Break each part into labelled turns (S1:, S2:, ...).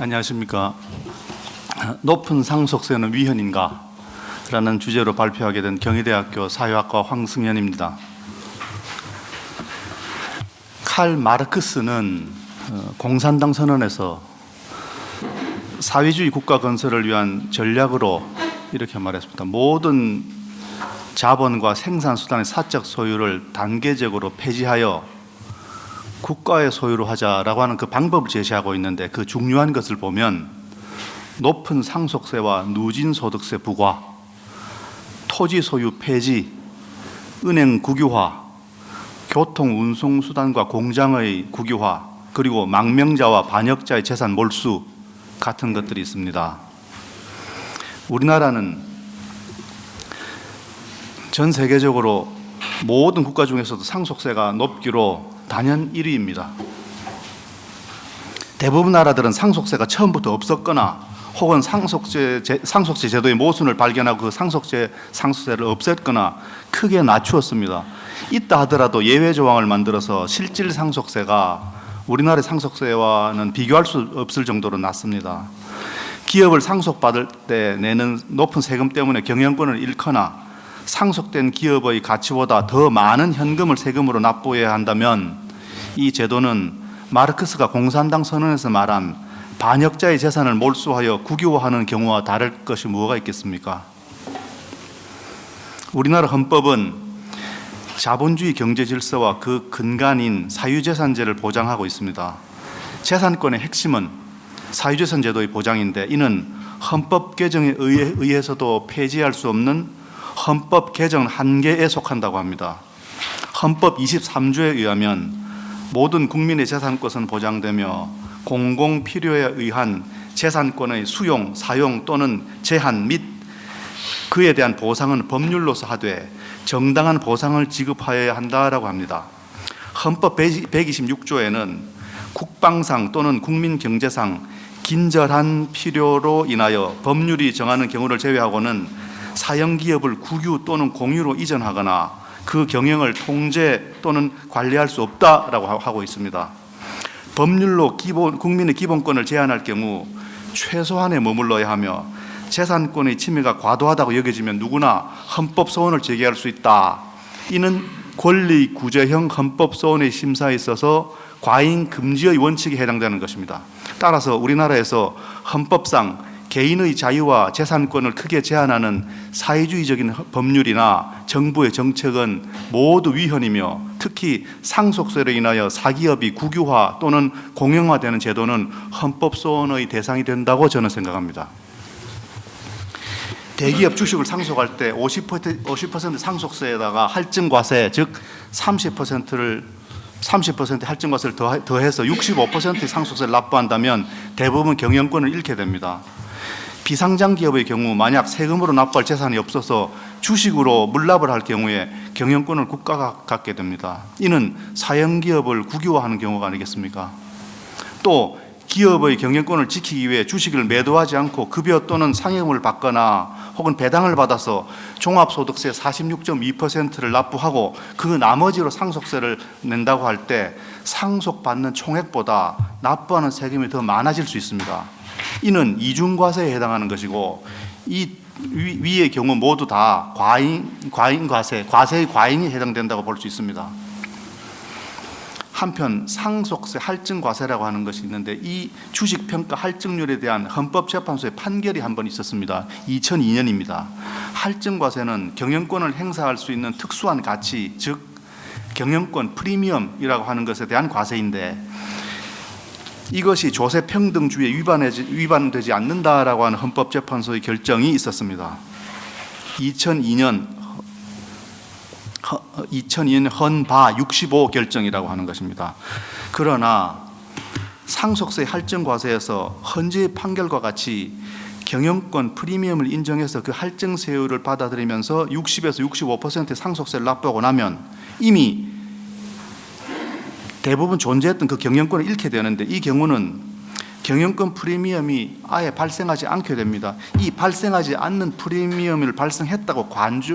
S1: 안녕하십니까. 높은 상속세는 위헌인가? 라는 주제로 발표하게 된 경희대학교 사회학과 황승현입니다. 칼 마르크스는 공산당 선언에서 사회주의 국가 건설을 위한 전략으로 이렇게 말했습니다. 모든 자본과 생산수단의 사적 소유를 단계적으로 폐지하여 국가의 소유로 하자라고 하는 그 방법을 제시하고 있는데, 그 중요한 것을 보면 높은 상속세와 누진소득세 부과, 토지 소유 폐지, 은행 국유화, 교통 운송수단과 공장의 국유화, 그리고 망명자와 반역자의 재산 몰수 같은 것들이 있습니다. 우리나라는 전 세계적으로 모든 국가 중에서도 상속세가 높기로 단연 1위입니다. 대부분 나라들은 상속세가 처음부터 없었거나 혹은 상속세 제도의 모순을 발견하고 그 상속세를 없앴거나 크게 낮추었습니다. 있다 하더라도 예외 조항을 만들어서 실질 상속세가 우리나라의 상속세와는 비교할 수 없을 정도로 낮습니다. 기업을 상속받을 때 내는 높은 세금 때문에 경영권을 잃거나 상속된 기업의 가치보다 더 많은 현금을 세금으로 납부해야 한다면 이 제도는 마르크스가 공산당 선언에서 말한 반역자의 재산을 몰수하여 국유화하는 경우와 다를 것이 뭐가 있겠습니까? 우리나라 헌법은 자본주의 경제 질서와 그 근간인 사유재산제를 보장하고 있습니다. 재산권의 핵심은 사유재산 제도의 보장인데, 이는 헌법 개정에 의해서도 폐지할 수 없는 헌법 개정 한계에 속한다고 합니다. 헌법 23조에 의하면 모든 국민의 재산권은 보장되며 공공 필요에 의한 재산권의 수용, 사용 또는 제한 및 그에 대한 보상은 법률로서 하되 정당한 보상을 지급하여야 한다라고 합니다. 헌법 126조에는 국방상 또는 국민경제상 긴절한 필요로 인하여 법률이 정하는 경우를 제외하고는 사형기업을 국유 또는 공유로 이전하거나 그 경영을 통제 또는 관리할 수 없다라고 하고 있습니다. 법률로 국민의 기본권을 제한할 경우 최소한에 머물러야 하며 재산권의 침해가 과도하다고 여겨지면 누구나 헌법 소원을 제기할 수 있다. 이는 권리 구제형 헌법 소원의 심사에 있어서 과잉 금지의 원칙에 해당되는 것입니다. 따라서 우리나라에서 헌법상 개인의 자유와 재산권을 크게 제한하는 사회주의적인 법률이나 정부의 정책은 모두 위헌이며, 특히 상속세로 인하여 사기업이 국유화 또는 공영화되는 제도는 헌법 소원의 대상이 된다고 저는 생각합니다. 대기업 주식을 상속할 때 50% 상속세에다가 할증과세, 즉 30% 할증과세를 더해서 65%의 상속세를 납부한다면 대부분 경영권을 잃게 됩니다. 비상장 기업의 경우 만약 세금으로 납부할 재산이 없어서 주식으로 물납을 할 경우에 경영권을 국가가 갖게 됩니다. 이는 사형기업을 국유화하는 경우가 아니겠습니까? 또 기업의 경영권을 지키기 위해 주식을 매도하지 않고 급여 또는 상여금을 받거나 혹은 배당을 받아서 종합소득세 46.2%를 납부하고 그 나머지로 상속세를 낸다고 할 때 상속받는 총액보다 납부하는 세금이 더 많아질 수 있습니다. 이는 이중과세에 해당하는 것이고, 이 위의 경우 모두 다 과잉과세, 과세의 과잉에 해당된다고 볼 수 있습니다. 한편 상속세 할증과세라고 하는 것이 있는데, 이 주식평가 할증률에 대한 헌법재판소의 판결이 한 번 있었습니다. 2002년입니다. 할증과세는 경영권을 행사할 수 있는 특수한 가치, 즉 경영권 프리미엄이라고 하는 것에 대한 과세인데, 이것이 조세평등주의에 위반되지 않는다라고 하는 헌법재판소의 결정이 있었습니다. 2002년 헌바 65 결정이라고 하는 것입니다. 그러나 상속세 할증과세에서 헌재의 판결과 같이 경영권 프리미엄을 인정해서 그 할증세율을 받아들이면서 60에서 65%의 상속세를 납부하고 나면 이미 대부분 존재했던 그 경영권을 잃게 되는데, 이 경우는 경영권 프리미엄이 아예 발생하지 않게 됩니다. 이 발생하지 않는 프리미엄을 발생했다고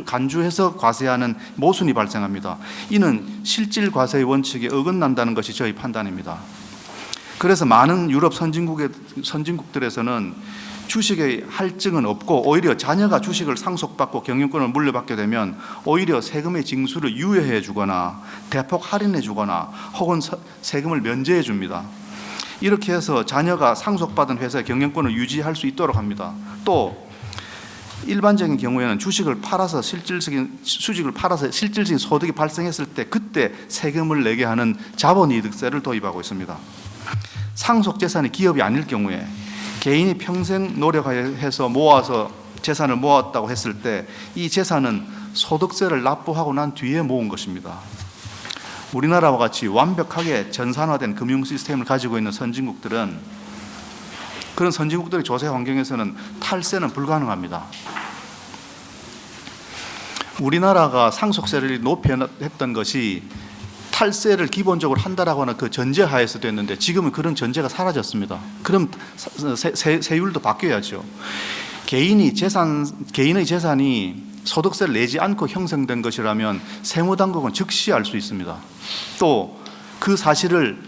S1: 간주해서 과세하는 모순이 발생합니다. 이는 실질 과세의 원칙에 어긋난다는 것이 저희 판단입니다. 그래서 많은 유럽 선진국들에서는 주식의 할증은 없고 오히려 자녀가 주식을 상속받고 경영권을 물려받게 되면 오히려 세금의 징수를 유예해 주거나 대폭 할인해 주거나 혹은 세금을 면제해 줍니다. 이렇게 해서 자녀가 상속받은 회사의 경영권을 유지할 수 있도록 합니다. 또 일반적인 경우에는 주식을 팔아서 실질적인 소득이 발생했을 때 그때 세금을 내게 하는 자본이득세를 도입하고 있습니다. 상속재산이 기업이 아닐 경우에 개인이 평생 노력해서 모아서 재산을 모았다고 했을 때 이 재산은 소득세를 납부하고 난 뒤에 모은 것입니다. 우리나라와 같이 완벽하게 전산화된 금융 시스템을 가지고 있는 선진국들은 그런 선진국들의 조세 환경에서는 탈세는 불가능합니다. 우리나라가 상속세를 높여 했던 것이 탈세를 기본적으로 한다라고 하는 그 전제하에서 됐는데 지금은 그런 전제가 사라졌습니다. 그럼 세율도 바뀌어야죠. 개인의 재산이 소득세를 내지 않고 형성된 것이라면 세무당국은 즉시 알 수 있습니다. 또 그 사실을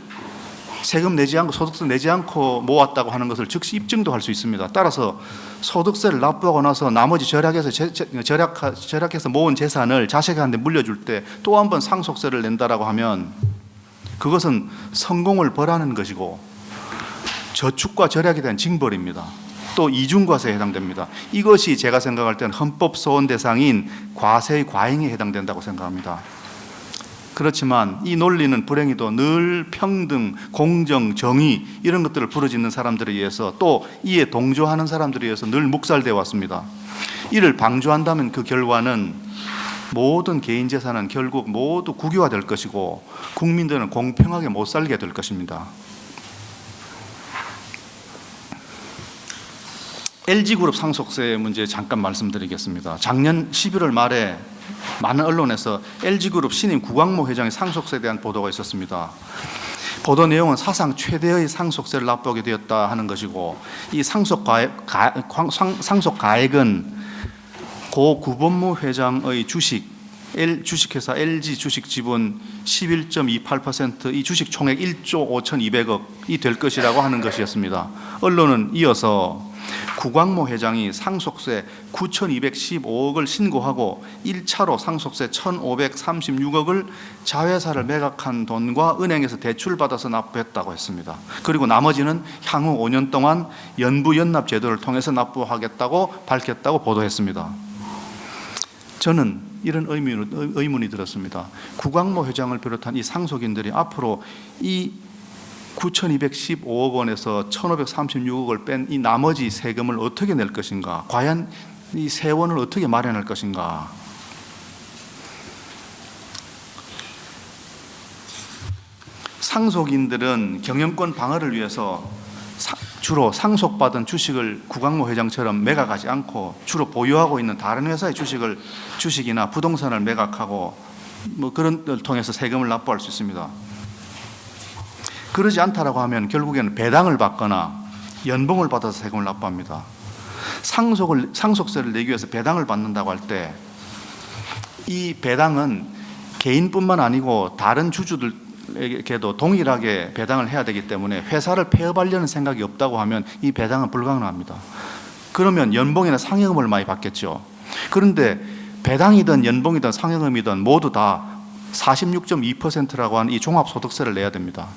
S1: 세금 내지 않고 소득세 내지 않고 모았다고 하는 것을 즉시 입증도 할 수 있습니다. 따라서 소득세를 납부하고 나서 나머지 절약해서 모은 재산을 자식한테 물려줄 때 또 한 번 상속세를 낸다라고 하면 그것은 성공을 벌하는 것이고 저축과 절약에 대한 징벌입니다. 또 이중과세에 해당됩니다. 이것이 제가 생각할 때는 헌법 소원 대상인 과세의 과잉에 해당된다고 생각합니다. 그렇지만 이 논리는 불행히도 늘 평등, 공정, 정의 이런 것들을 부르짖는 사람들에 의해서 또 이에 동조하는 사람들에 의해서 늘 묵살되어 왔습니다. 이를 방조한다면 그 결과는 모든 개인 재산은 결국 모두 국유화될 것이고 국민들은 공평하게 못 살게 될 것입니다. LG그룹 상속세 문제 잠깐 말씀드리겠습니다. 작년 11월 말에 많은 언론에서 LG그룹 신임 구광모 회장의 상속세에 대한 보도가 있었습니다. 보도 내용은 사상 최대의 상속세를 납부하게 되었다 하는 것이고 이 상속가액은 고 구본모 회장의 주식회사 LG 주식 지분 11.28% 이 주식 총액 1조 5,200억이 될 것이라고 하는 것이었습니다. 언론은 이어서 구광모 회장이 상속세 9,215억을 신고하고 1차로 상속세 1,536억을 자회사를 매각한 돈과 은행에서 대출받아서 납부했다고 했습니다. 그리고 나머지는 향후 5년 동안 연부연납 제도를 통해서 납부하겠다고 밝혔다고 보도했습니다. 저는 이런 의문이 들었습니다. 구광모 회장을 비롯한 이 상속인들이 앞으로 이 9,215억 원에서 1,536억을 뺀 이 나머지 세금을 어떻게 낼 것인가? 과연 이 세원을 어떻게 마련할 것인가? 상속인들은 경영권 방어를 위해서 주로 상속받은 주식을 구광모 회장처럼 매각하지 않고 주로 보유하고 있는 다른 회사의 주식이나 부동산을 매각하고 그런 걸 통해서 세금을 납부할 수 있습니다. 그러지 않다라고 하면 결국에는 배당을 받거나 연봉을 받아서 세금을 납부합니다. 상속세를 내기 위해서 배당을 받는다고 할 때 이 배당은 개인뿐만 아니고 다른 주주들에게도 동일하게 배당을 해야 되기 때문에 회사를 폐업하려는 생각이 없다고 하면 이 배당은 불가능합니다. 그러면 연봉이나 상여금을 많이 받겠죠. 그런데 배당이든 연봉이든 상여금이든 모두 다 46.2%라고 하는 이 종합소득세를 내야 됩니다.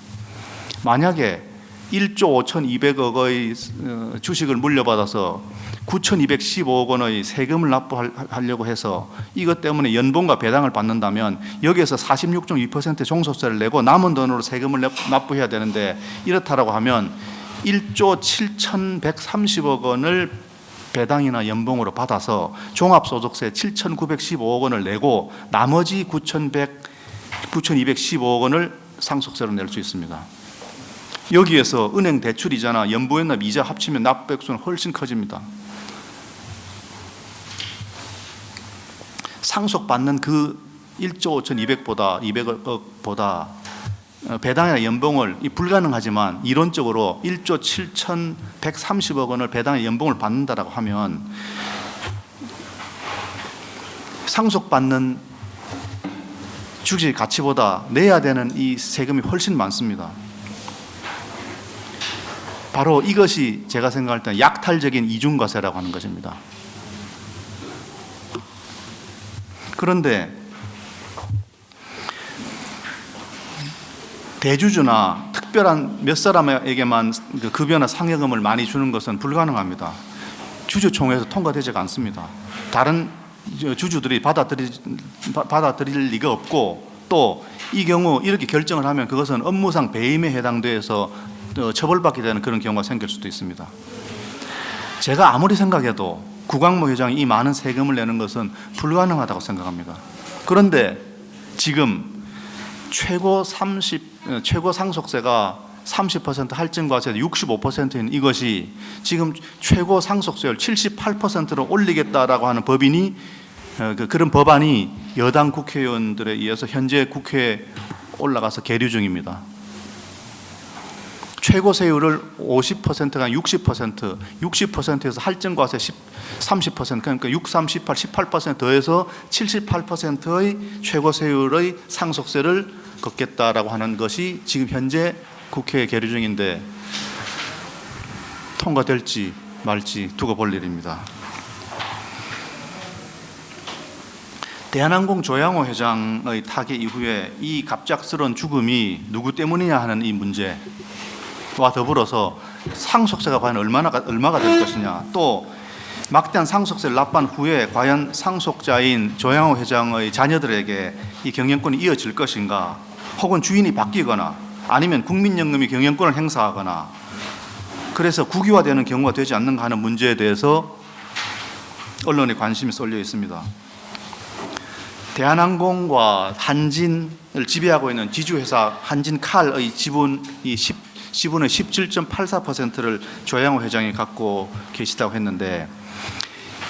S1: 만약에 1조 5,200억의 주식을 물려받아서 9,215억 원의 세금을 납부하려고 해서 이것 때문에 연봉과 배당을 받는다면 여기에서 46.2% 종소세를 내고 남은 돈으로 세금을 납부해야 되는데 이렇다라고 하면 1조 7,130억 원을 배당이나 연봉으로 받아서 종합소득세 7,915억 원을 내고 나머지 9,215억 원을 상속세로 낼 수 있습니다. 여기에서 은행 대출이자나 연부연납 이자 합치면 납부액수는 훨씬 커집니다. 상속받는 그 1조 200억보다 배당이나 연봉을 불가능하지만 이론적으로 1조 7,130억 원을 배당이나 연봉을 받는다라고 하면 상속받는 주식 가치보다 내야 되는 이 세금이 훨씬 많습니다. 바로 이것이 제가 생각할 때 약탈적인 이중과세라고 하는 것입니다. 그런데 대주주나 특별한 몇 사람에게만 급여나 상여금을 많이 주는 것은 불가능합니다. 주주총회에서 통과되지가 않습니다. 다른 주주들이 받아들일 리가 없고, 또 이 경우 이렇게 결정을 하면 그것은 업무상 배임에 해당돼서 처벌받게 되는 그런 경우가 생길 수도 있습니다. 제가 아무리 생각해도 구광모 회장이 이 많은 세금을 내는 것은 불가능하다고 생각합니다. 그런데 지금 최고 상속세가 30% 할증과세 65%인 이것이 지금 최고 상속세율 78%로 올리겠다라고 하는 법인이 그런 법안이 여당 국회의원들에 의해서 현재 국회에 올라가서 계류 중입니다. 최고 세율을 50%가 60%, 60%에서 할증과세 30%, 그러니까 6, 3, 18, 18% 더해서 78%의 최고 세율의 상속세를 걷겠다라고 하는 것이 지금 현재 국회에 계류 중인데, 통과될지 말지 두고 볼 일입니다. 대한항공 조양호 회장의 타계 이후에 이 갑작스러운 죽음이 누구 때문이냐 하는 이 문제와 더불어서 상속세가 과연 얼마가 될 것이냐, 또 막대한 상속세를 납부한 후에 과연 상속자인 조양호 회장의 자녀들에게 이 경영권이 이어질 것인가, 혹은 주인이 바뀌거나 아니면 국민연금이 경영권을 행사하거나 그래서 국유화되는 경우가 되지 않는가 하는 문제에 대해서 언론의 관심이 쏠려 있습니다. 대한항공과 한진을 지배하고 있는 지주회사 한진칼의 지분의 17.84%를 조양호 회장이 갖고 계시다고 했는데,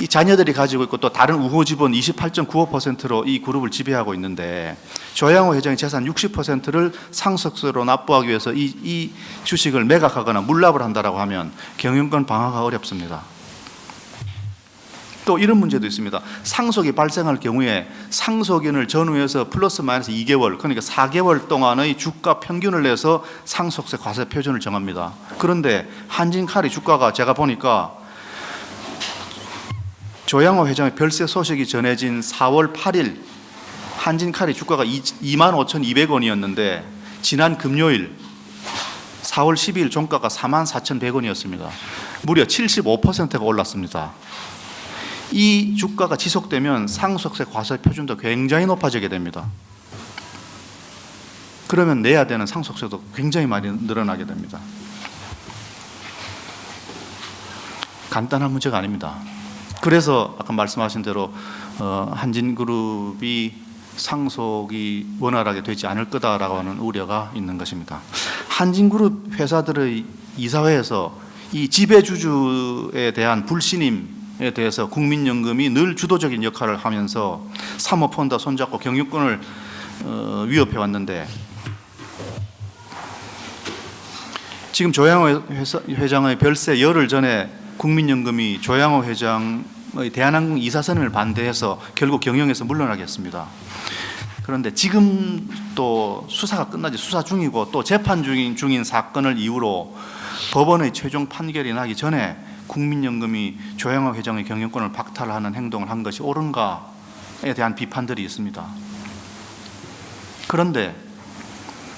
S1: 이 자녀들이 가지고 있고 또 다른 우호 지분 28.95%로 이 그룹을 지배하고 있는데, 조양호 회장의 재산 60%를 상속세로 납부하기 위해서 이 주식을 매각하거나 물납을 한다라고 하면 경영권 방어가 어렵습니다. 또 이런 문제도 있습니다. 상속이 발생할 경우에 상속인을 전후해서 플러스 마이너스 2개월, 그러니까 4개월 동안의 주가 평균을 내서 상속세 과세 표준을 정합니다. 그런데 한진칼이 주가가 제가 보니까 조양호 회장의 별세 소식이 전해진 4월 8일 한진칼이 주가가 25,200원이었는데 지난 금요일 4월 12일 종가가 44,100원이었습니다. 무려 75%가 올랐습니다. 이 주가가 지속되면 상속세 과세 표준도 굉장히 높아지게 됩니다. 그러면 내야 되는 상속세도 굉장히 많이 늘어나게 됩니다. 간단한 문제가 아닙니다. 그래서 아까 말씀하신 대로 한진그룹이 상속이 원활하게 되지 않을 거다라고 하는 우려가 있는 것입니다. 한진그룹 회사들의 이사회에서 이 지배주주에 대한 불신임에 대해서 국민연금이 늘 주도적인 역할을 하면서 사모펀드 손잡고 경영권을 위협해 왔는데, 지금 조양호 회장의 별세 열흘 전에 국민연금이 조양호 회장의 대한항공 이사선을 반대해서 결국 경영에서 물러나게 했습니다. 그런데 지금 또 수사가 끝나지 수사 중이고 또 재판 중인 사건을 이유로 법원의 최종 판결이 나기 전에 국민연금이 조양호 회장의 경영권을 박탈하는 행동을 한 것이 옳은가에 대한 비판들이 있습니다. 그런데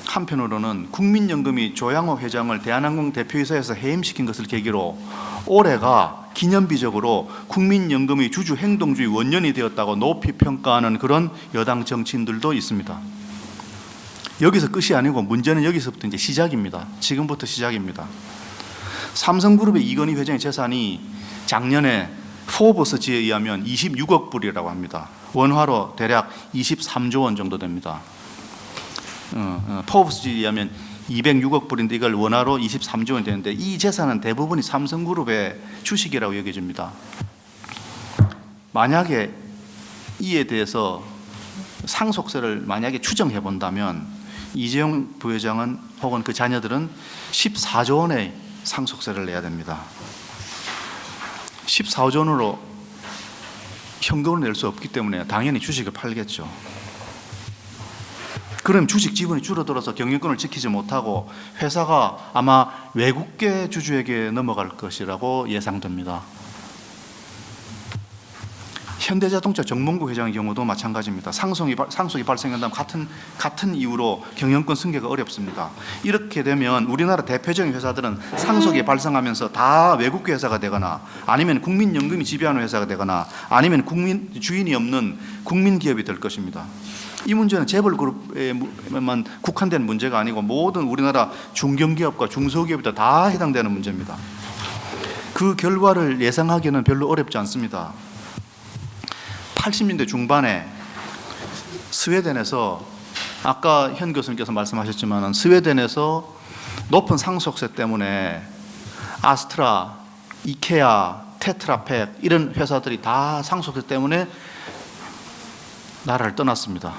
S1: 한편으로는 국민연금이 조양호 회장을 대한항공 대표이사에서 해임시킨 것을 계기로 올해가 기념비적으로 국민연금의 주주 행동주의 원년이 되었다고 높이 평가하는 그런 여당 정치인들도 있습니다. 여기서 끝이 아니고 문제는 여기서부터 이제 시작입니다. 지금부터 시작입니다. 삼성그룹의 이건희 회장의 재산이 작년에 포브스지에 의하면 26억 불이라고 합니다. 원화로 대략 23조 원 정도 됩니다. 포브스지에 의하면 206억 불인데 이걸 원화로 23조 원이 되는데, 이 재산은 대부분이 삼성그룹의 주식이라고 여겨집니다. 만약에 이에 대해서 상속세를 만약에 추정해 본다면 이재용 부회장은 혹은 그 자녀들은 14조 원의 상속세를 내야 됩니다. 14조 원으로 현금을 낼 수 없기 때문에 당연히 주식을 팔겠죠. 그럼 주식 지분이 줄어들어서 경영권을 지키지 못하고 회사가 아마 외국계 주주에게 넘어갈 것이라고 예상됩니다. 현대자동차 정몽구 회장의 경우도 마찬가지입니다. 상속이 발생한다면 같은 이유로 경영권 승계가 어렵습니다. 이렇게 되면 우리나라 대표적인 회사들은 상속이 발생하면서 다 외국계 회사가 되거나 아니면 국민연금이 지배하는 회사가 되거나 아니면 주인이 없는 국민기업이 될 것입니다. 이 문제는 재벌그룹에만 국한된 문제가 아니고 모든 우리나라 중견기업과 중소기업에 다 해당되는 문제입니다. 그 결과를 예상하기는 별로 어렵지 않습니다. 80년대 중반에 스웨덴에서 아까 현 교수님께서 말씀하셨지만 스웨덴에서 높은 상속세 때문에 아스트라, 이케아, 테트라팩 이런 회사들이 다 상속세 때문에 나라를 떠났습니다.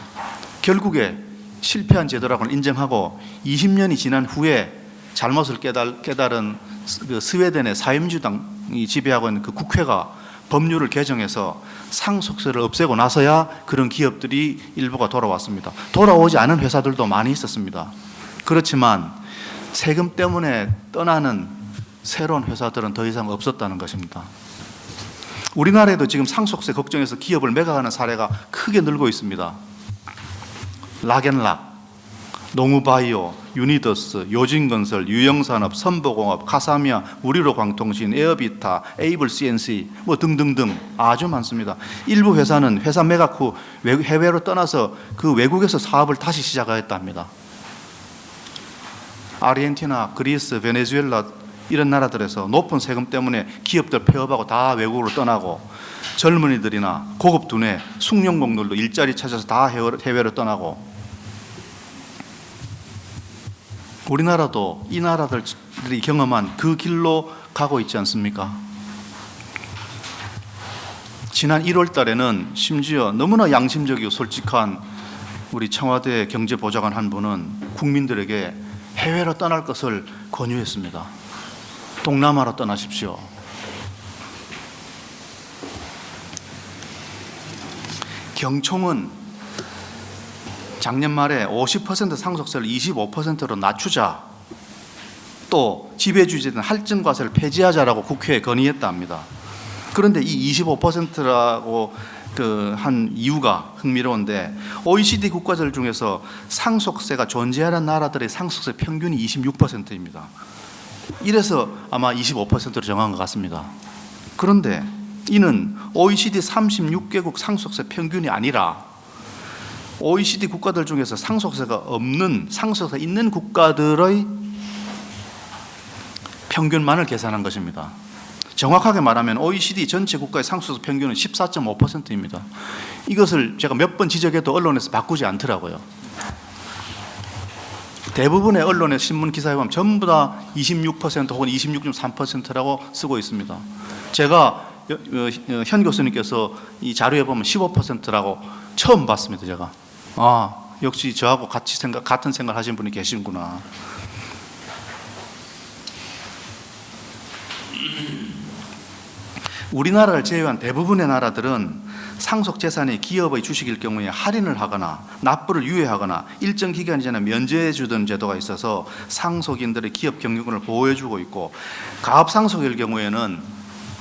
S1: 결국에 실패한 제도라고는 인정하고 20년이 지난 후에 잘못을 깨달은 그 스웨덴의 사회민주당이 지배하고 있는 그 국회가 법률을 개정해서 상속세를 없애고 나서야 그런 기업들이 일부가 돌아왔습니다. 돌아오지 않은 회사들도 많이 있었습니다. 그렇지만 세금 때문에 떠나는 새로운 회사들은 더 이상 없었다는 것입니다. 우리나라에도 지금 상속세 걱정해서 기업을 매각하는 사례가 크게 늘고 있습니다. 락앤락, 농우바이오, 유니더스, 요진건설, 유영산업, 선보공업, 카사미아, 우리로광통신, 에어비타, 에이블 CNC 뭐 등등등 아주 많습니다. 일부 회사는 회사 매각 후 해외로 떠나서 그 외국에서 사업을 다시 시작하였다 합니다. 아르헨티나, 그리스, 베네수엘라 이런 나라들에서 높은 세금 때문에 기업들 폐업하고 다 외국으로 떠나고 젊은이들이나 고급 두뇌, 숙련공들도 일자리 찾아서 다 해외로 떠나고 우리나라도 이 나라들이 경험한 그 길로 가고 있지 않습니까? 지난 1월 달에는 심지어 너무나 양심적이고 솔직한 우리 청와대 경제보좌관 한 분은 국민들에게 해외로 떠날 것을 권유했습니다. 동남아로 떠나십시오. 경총은 작년 말에 50% 상속세를 25%로 낮추자, 또 지배주의자는 할증과세를 폐지하자라고 국회에 건의했다 합니다. 그런데 이 25%라고 한 이유가 흥미로운데 OECD 국가들 중에서 상속세가 존재하는 나라들의 상속세 평균이 26%입니다. 이래서 아마 25%로 정한 것 같습니다. 그런데 이는 OECD 36개국 상속세 평균이 아니라 OECD 국가들 중에서 상속세가 있는 국가들의 평균만을 계산한 것입니다. 정확하게 말하면 OECD 전체 국가의 상속세 평균은 14.5%입니다. 이것을 제가 몇 번 지적해도 언론에서 바꾸지 않더라고요. 대부분의 언론의 신문 기사에 보면 전부 다 26% 혹은 26.3%라고 쓰고 있습니다. 제가 현 교수님께서 이 자료에 보면 15%라고 처음 봤습니다. 제가 역시 저하고 같은 생각을 하신 분이 계시구나. 우리나라를 제외한 대부분의 나라들은 상속 재산이 기업의 주식일 경우에 할인을 하거나 납부를 유예하거나 일정 기간 전에 면제해 주던 제도가 있어서 상속인들의 기업 경영권을 보호해주고 있고, 가업 상속일 경우에는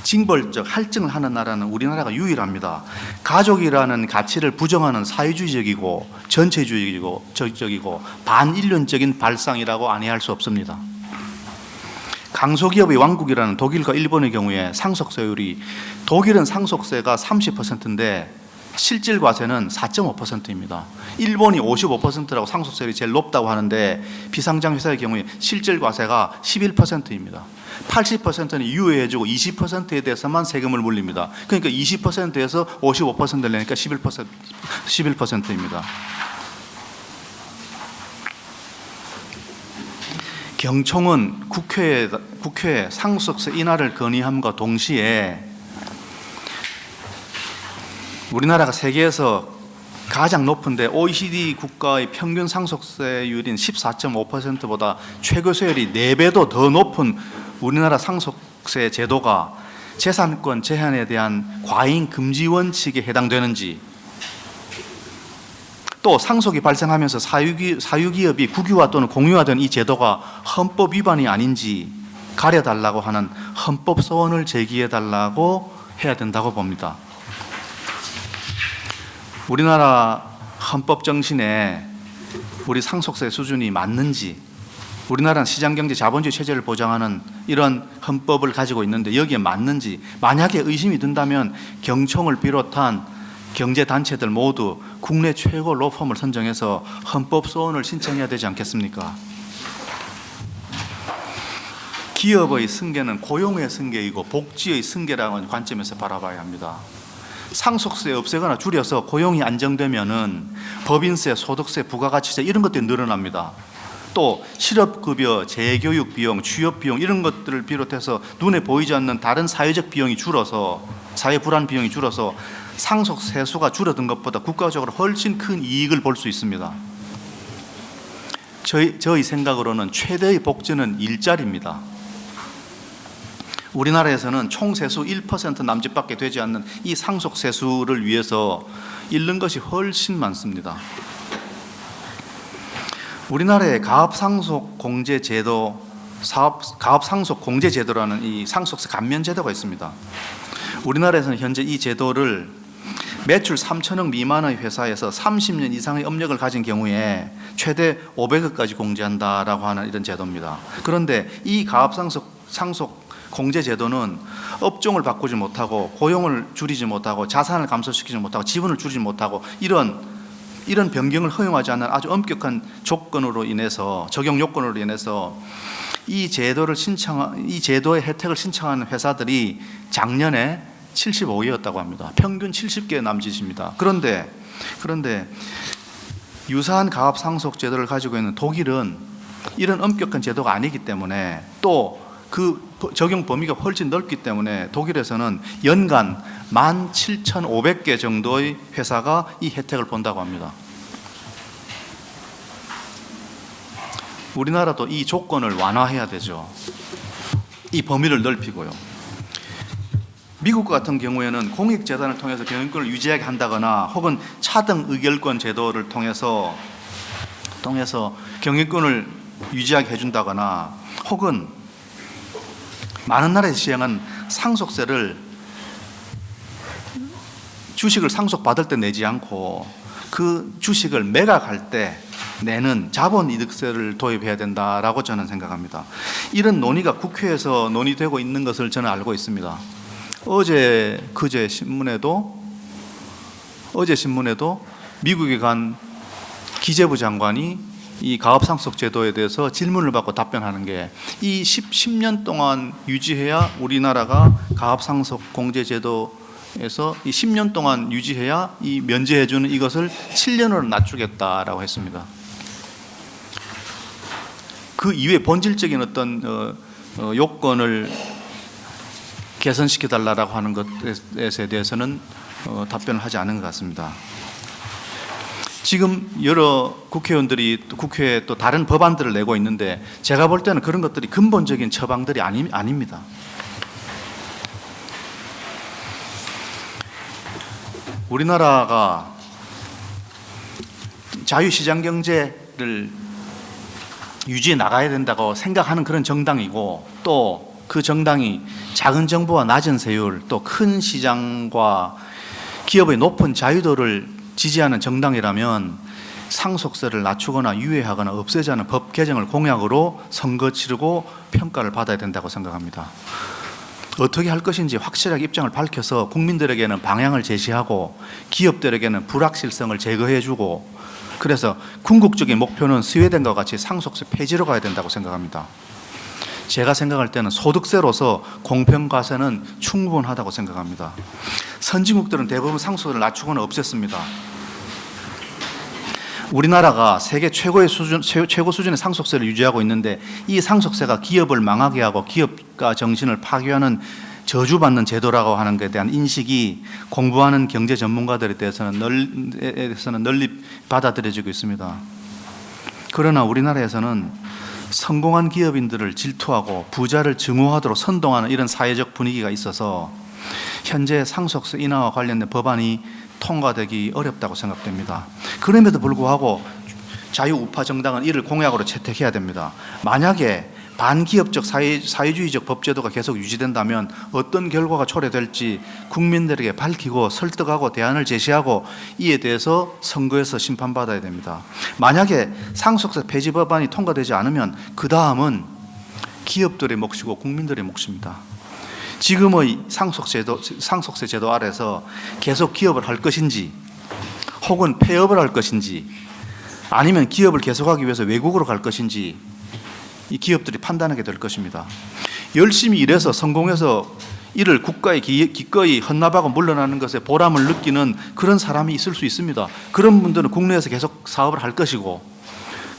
S1: 징벌적 할증을 하는 나라는 우리나라가 유일합니다. 가족이라는 가치를 부정하는 사회주의적이고 전체주의적이고 반인륜적인 발상이라고 안해할 수 없습니다. 강소기업의 왕국이라는 독일과 일본의 경우에 상속세율이, 독일은 상속세가 30%인데 실질과세는 4.5%입니다. 일본이 55%라고 상속세율이 제일 높다고 하는데 비상장 회사의 경우에 실질과세가 11%입니다. 80%는 유예해주고 20%에 대해서만 세금을 물립니다. 그러니까 20%에서 55%를 내니까 11%입니다. 경총은 국회에 상속세 인하를 건의함과 동시에 우리나라가 세계에서 가장 높은데 OECD 국가의 평균 상속세율인 14.5%보다 최고세율이 4배도 더 높은 우리나라 상속세 제도가 재산권 제한에 대한 과잉 금지 원칙에 해당되는지, 또 상속이 발생하면서 사유기업이 국유화 또는 공유화된 이 제도가 헌법 위반이 아닌지 가려달라고 하는 헌법 소원을 제기해달라고 해야 된다고 봅니다. 우리나라 헌법 정신에 우리 상속세 수준이 맞는지, 우리나라는 시장경제 자본주의 체제를 보장하는 이런 헌법을 가지고 있는데 여기에 맞는지, 만약에 의심이 든다면 경총을 비롯한 경제단체들 모두 국내 최고 로펌을 선정해서 헌법 소원을 신청해야 되지 않겠습니까? 기업의 승계는 고용의 승계이고 복지의 승계라는 관점에서 바라봐야 합니다. 상속세 없애거나 줄여서 고용이 안정되면은 법인세, 소득세, 부가가치세 이런 것들이 늘어납니다. 또 실업급여, 재교육 비용, 취업 비용 이런 것들을 비롯해서 눈에 보이지 않는 다른 사회적 비용이 줄어서, 사회 불안 비용이 줄어서 상속세수가 줄어든 것보다 국가적으로 훨씬 큰 이익을 볼 수 있습니다. 저희 생각으로는 최대의 복지는 일자리입니다. 우리나라에서는 총 세수 1% 남짓밖에 되지 않는 이 상속세수를 위해서 잃는 것이 훨씬 많습니다. 우리나라의 가업상속공제제도라는 이 상속세 감면제도가 있습니다. 우리나라에서는 현재 이 제도를 매출 3천억 미만의 회사에서 30년 이상의 업력을 가진 경우에 최대 500억까지 공제한다라고 하는 이런 제도입니다. 그런데 이 가업상속 공제제도는 업종을 바꾸지 못하고 고용을 줄이지 못하고 자산을 감소시키지 못하고 지분을 줄이지 못하고 이런 변경을 허용하지 않는 아주 엄격한 조건으로 인해서, 적용 요건으로 인해서 이 제도의 혜택을 신청하는 회사들이 작년에 75위였다고 합니다. 평균 70개 남짓입니다. 그런데 유사한 가압상속 제도를 가지고 있는 독일은 이런 엄격한 제도가 아니기 때문에 또 그 적용 범위가 훨씬 넓기 때문에 독일에서는 연간 17,500개 정도의 회사가 이 혜택을 본다고 합니다. 우리나라도 이 조건을 완화해야 되죠. 이 범위를 넓히고요. 미국 같은 경우에는 공익재단을 통해서 경영권을 유지하게 한다거나 혹은 차등 의결권 제도를 통해서 경영권을 유지하게 해준다거나 혹은 많은 나라에서 시행한 상속세를 주식을 상속받을 때 내지 않고 그 주식을 매각할 때 내는 자본이득세를 도입해야 된다라고 저는 생각합니다. 이런 논의가 국회에서 논의되고 있는 것을 저는 알고 있습니다. 그제 신문에도 미국에 간 기재부 장관이 이 가업상속 제도에 대해서 질문을 받고 답변하는 게 이 10년 동안 유지해야 우리나라가 가업상속 공제 제도에서 이 10년 동안 유지해야 이 면제해주는 이것을 7년으로 낮추겠다라고 했습니다. 그 이외에 본질적인 어떤 요건을 개선시켜달라고 하는 것에 대해서는 답변을 하지 않은 것 같습니다. 지금 여러 국회의원들이 국회에 또 다른 법안들을 내고 있는데 제가 볼 때는 그런 것들이 근본적인 처방들이 아닙니다. 우리나라가 자유시장 경제를 유지해 나가야 된다고 생각하는 그런 정당이고 또 그 정당이 작은 정부와 낮은 세율 또 큰 시장과 기업의 높은 자유도를 지지하는 정당이라면 상속세를 낮추거나 유예하거나 없애자는 법 개정을 공약으로 선거 치르고 평가를 받아야 된다고 생각합니다. 어떻게 할 것인지 확실하게 입장을 밝혀서 국민들에게는 방향을 제시하고 기업들에게는 불확실성을 제거해주고 그래서 궁극적인 목표는 스웨덴과 같이 상속세 폐지로 가야 된다고 생각합니다. 제가 생각할 때는 소득세로서 공평과세는 충분하다고 생각합니다. 선진국들은 대부분 상속세를 낮추거나 없앴습니다. 우리나라가 세계 최고 수준의 상속세를 유지하고 있는데 이 상속세가 기업을 망하게 하고 기업가 정신을 파괴하는 저주받는 제도라고 하는 것에 대한 인식이 공부하는 경제 전문가들에 대해서는 널리 받아들여지고 있습니다. 그러나 우리나라에서는 성공한 기업인들을 질투하고 부자를 증오하도록 선동하는 이런 사회적 분위기가 있어서 현재 상속세 인하와 관련된 법안이 통과되기 어렵다고 생각됩니다. 그럼에도 불구하고 자유우파 정당은 이를 공약으로 채택해야 됩니다. 만약에 반기업적 사회주의적 법제도가 계속 유지된다면 어떤 결과가 초래될지 국민들에게 밝히고 설득하고 대안을 제시하고 이에 대해서 선거에서 심판받아야 됩니다. 만약에 상속세 폐지 법안이 통과되지 않으면 그 다음은 기업들의 몫이고 국민들의 몫입니다. 지금의 상속세 제도 아래서 계속 기업을 할 것인지 혹은 폐업을 할 것인지 아니면 기업을 계속하기 위해서 외국으로 갈 것인지 이 기업들이 판단하게 될 것입니다. 열심히 일해서 성공해서 이를 국가에 기꺼이 헌납하고 물러나는 것에 보람을 느끼는 그런 사람이 있을 수 있습니다. 그런 분들은 국내에서 계속 사업을 할 것이고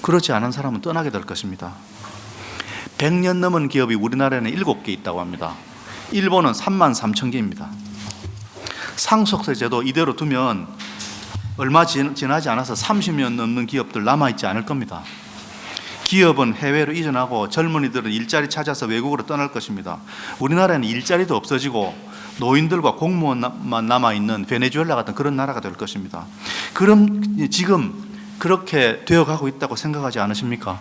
S1: 그렇지 않은 사람은 떠나게 될 것입니다. 100년 넘은 기업이 우리나라에는 7개 있다고 합니다. 일본은 33,000개입니다. 상속세 제도 이대로 두면 얼마 지나지 않아서 30년 넘는 기업들 남아있지 않을 겁니다. 기업은 해외로 이전하고 젊은이들은 일자리 찾아서 외국으로 떠날 것입니다. 우리나라에는 일자리도 없어지고 노인들과 공무원만 남아있는 베네수엘라 같은 그런 나라가 될 것입니다. 그럼 지금 그렇게 되어가고 있다고 생각하지 않으십니까?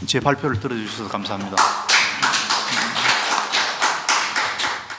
S1: 제 발표를 들어주셔서 감사합니다.